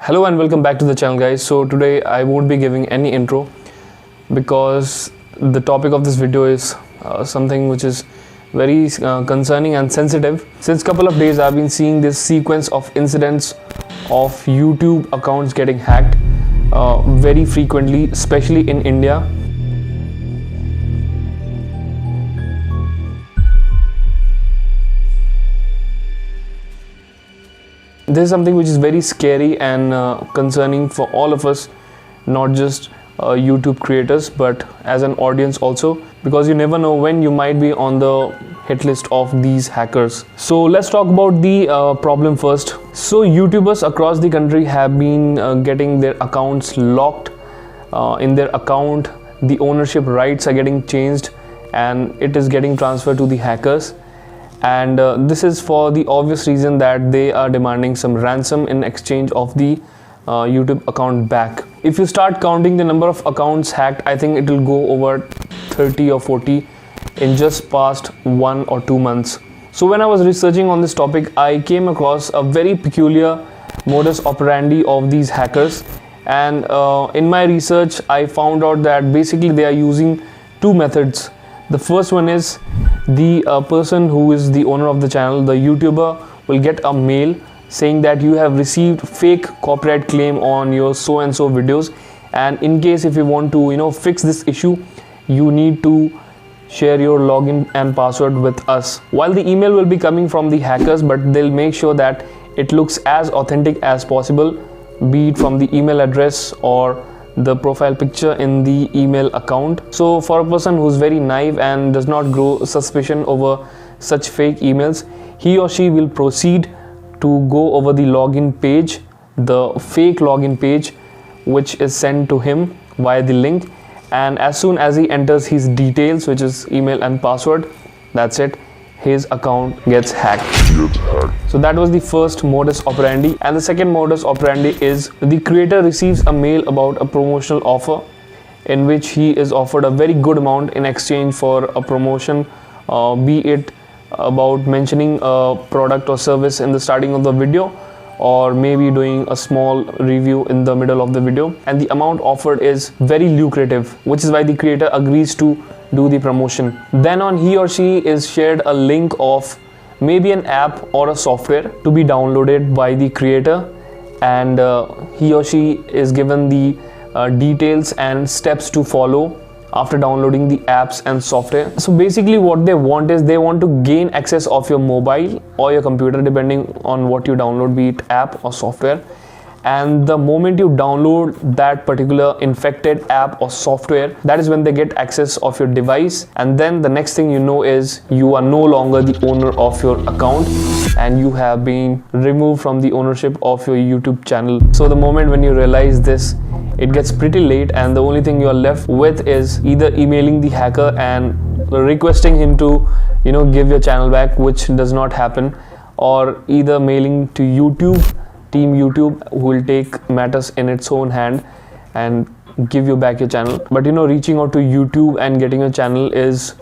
Hello and welcome back to the channel, guys. So today I won't be giving any intro because the topic of this video is something which is very concerning and sensitive. Since couple of days I've been seeing this sequence of incidents of YouTube accounts getting hacked very frequently, especially in India. This is something which is very scary and concerning for all of us, not just YouTube creators but as an audience also, because you never know when you might be on the hit list of these hackers. So let's talk about the problem first. So YouTubers across the country have been getting their accounts locked. In their account, the ownership rights are getting changed and it is getting transferred to the hackers. And this is for the obvious reason that they are demanding some ransom in exchange of the YouTube account back. If you start counting the number of accounts hacked, I think it will go over 30 or 40 in just past 1 or 2 months. So when I was researching on this topic, I came across a very peculiar modus operandi of these hackers. And in my research, I found out that basically they are using two methods. The first one is the person who is the owner of the channel, the YouTuber, will get a mail saying that you have received fake copyright claim on your so and so videos, and in case if you want to fix this issue, you need to share your login and password with us. While the email will be coming from the hackers, but they'll make sure that it looks as authentic as possible, be it from the email address or the profile picture in the email account. So for a person who's very naive and does not grow suspicion over such fake emails, he or she will proceed to go over the login page, the fake login page which is sent to him via the link, and as soon as he enters his details, which is email and password, that's it, his account gets hacked. So that was the first modus operandi. And the second modus operandi is the creator receives a mail about a promotional offer in which he is offered a very good amount in exchange for a promotion, be it about mentioning a product or service in the starting of the video, or maybe doing a small review in the middle of the video, and the amount offered is very lucrative, which is why the creator agrees to do the promotion. Then on, he or she is shared a link of maybe an app or a software to be downloaded by the creator, and he or she is given the details and steps to follow after downloading the apps and software. So basically what they want is they want to gain access of your mobile or your computer, depending on what you download, be it app or software. And the moment you download that particular infected app or software, that is when they get access of your device, and then the next thing you know is you are no longer the owner of your account and you have been removed from the ownership of your YouTube channel. So the moment when you realize this, it gets pretty late, and the only thing you are left with is either emailing the hacker and requesting him to give your channel back, which does not happen, or either mailing to Team YouTube, who will take matters in its own hand and give you back your channel. But reaching out to YouTube and getting a channel is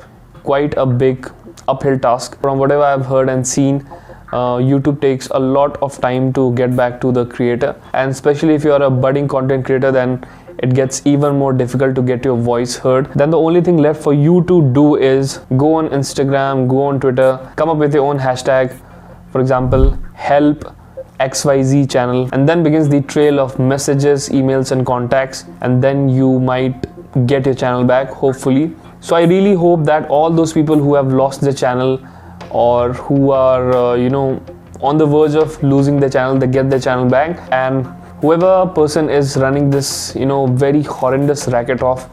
quite a big uphill task. From whatever I've heard and seen, YouTube takes a lot of time to get back to the creator, and especially if you are a budding content creator, then it gets even more difficult to get your voice heard. Then the only thing left for you to do is go on Instagram, go on Twitter, come up with your own hashtag, for example, help XYZ channel, and then begins the trail of messages, emails and contacts, and then you might get your channel back, hopefully. So I really hope that all those people who have lost their channel or who are on the verge of losing their channel, they get their channel back. And whoever person is running this very horrendous racket of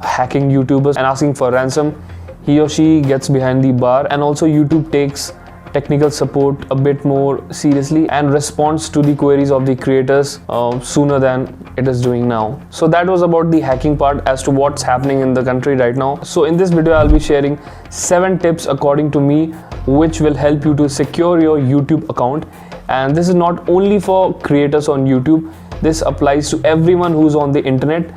hacking YouTubers and asking for ransom, he or she gets behind the bar, and also YouTube takes technical support a bit more seriously and responds to the queries of the creators sooner than it is doing now. So that was about the hacking part as to what's happening in the country right now. So in this video I'll be sharing 7 tips according to me which will help you to secure your YouTube account. And this is not only for creators on YouTube, this applies to everyone who's on the internet,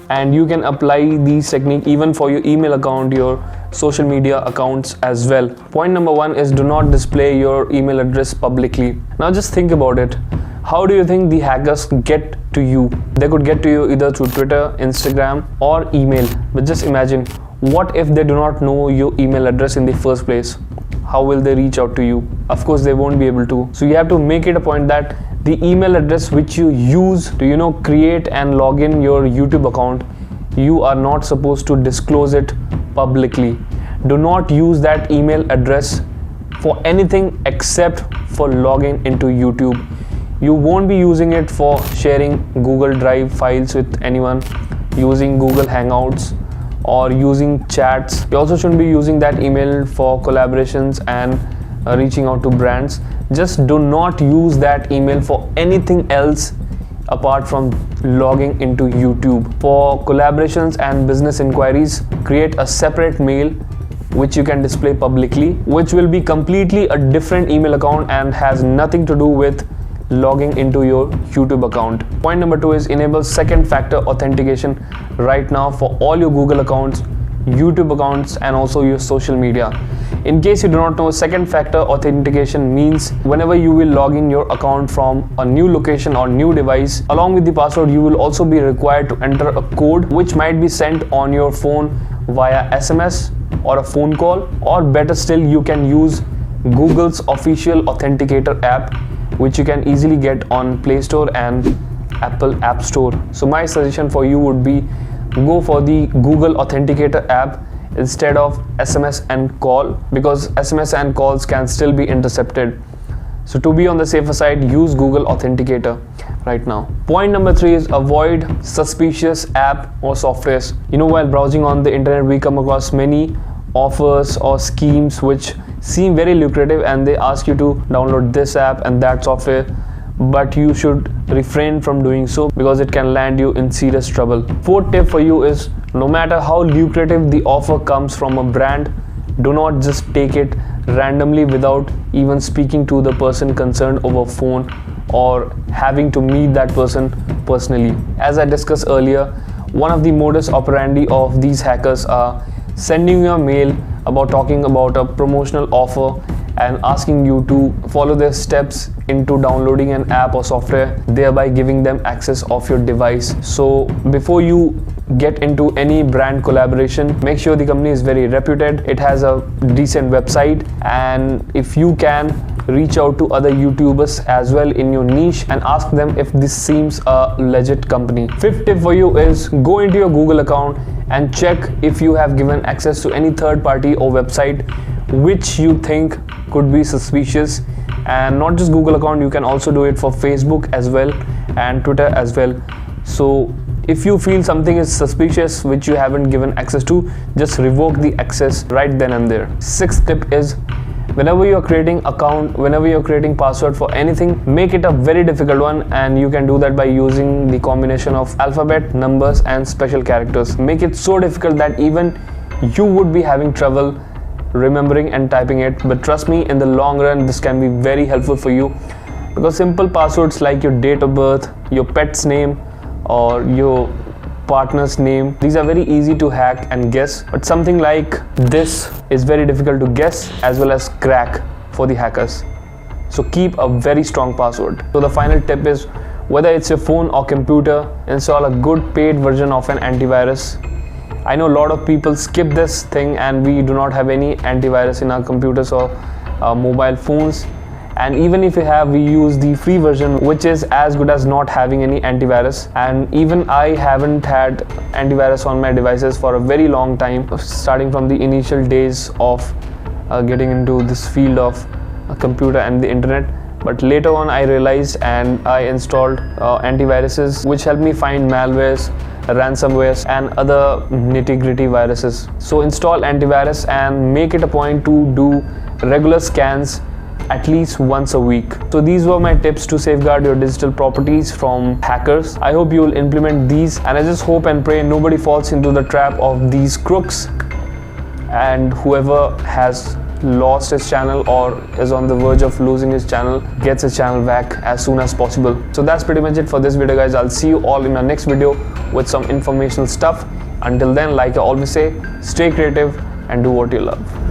and you can apply these techniques even for your email account, your social media accounts as well. Point number 1 is do not display your email address publicly. Now just think about it. How do you think the hackers get to you? They could get to you either through Twitter, Instagram, or email. But just imagine, what if they do not know your email address in the first place? How will they reach out to you? Of course, they won't be able to. So you have to make it a point that the email address which you use to create and log in your YouTube account, you are not supposed to disclose it publicly. Do not use that email address for anything except for logging into YouTube. You won't be using it for sharing Google Drive files with anyone, using Google Hangouts, or using chats. You also shouldn't be using that email for collaborations and reaching out to brands. Just do not use that email for anything else apart from logging into YouTube. For collaborations and business inquiries, create a separate mail which you can display publicly, which will be completely a different email account and has nothing to do with logging into your YouTube account. Point number 2 is enable second factor authentication right now for all your Google accounts, YouTube accounts, and also your social media. In case you do not know, second factor authentication means whenever you will log in your account from a new location or new device, along with the password, you will also be required to enter a code which might be sent on your phone via SMS or a phone call, or better still, you can use Google's official authenticator app, which you can easily get on Play Store and Apple App Store. So my suggestion for you would be go for the Google Authenticator app instead of SMS and call, because SMS and calls can still be intercepted. So to be on the safer side, use Google Authenticator right now. Point number 3 is avoid suspicious app or softwares. While browsing on the internet, we come across many offers or schemes which seem very lucrative, and they ask you to download this app and that software, but you should refrain from doing so because it can land you in serious trouble. Fourth tip for you is, no matter how lucrative the offer comes from a brand, do not just take it randomly without even speaking to the person concerned over phone or having to meet that person personally. As I discussed earlier, one of the modus operandi of these hackers are sending you a mail about talking about a promotional offer and asking you to follow their steps into downloading an app or software, thereby giving them access of your device. So before you get into any brand collaboration, make sure the company is very reputed, it has a decent website, and if you can, reach out to other YouTubers as well in your niche and ask them if this seems a legit company. Fifth tip for you is go into your Google account and check if you have given access to any third party or website which you think could be suspicious. And not just Google account, you can also do it for Facebook as well and Twitter as well. So if you feel something is suspicious which you haven't given access to, just revoke the access right then and there. Sixth tip is, whenever you're creating password for anything, make it a very difficult one, and you can do that by using the combination of alphabet, numbers, and special characters. Make it so difficult that even you would be having trouble remembering and typing it. But trust me, in the long run, this can be very helpful for you, because simple passwords like your date of birth, your pet's name, or your partner's name, these are very easy to hack and guess, but something like this is very difficult to guess as well as crack for the hackers. So keep a very strong password. So the final tip is, whether it's your phone or computer, install a good paid version of an antivirus. I know a lot of people skip this thing, and we do not have any antivirus in our computers or mobile phones. And even if we have, we use the free version, which is as good as not having any antivirus. And even I haven't had antivirus on my devices for a very long time, starting from the initial days of getting into this field of computer and the internet. But later on I realized and I installed antiviruses which helped me find malwares, ransomwares, and other nitty-gritty viruses. So install antivirus and make it a point to do regular scans at least once a week. So these were my tips to safeguard your digital properties from hackers. I hope you will implement these, and I just hope and pray nobody falls into the trap of these crooks, and whoever has lost his channel or is on the verge of losing his channel gets his channel back as soon as possible. So that's pretty much it for this video, guys. I'll see you all in our next video with some informational stuff. Until then, like I always say, stay creative and do what you love.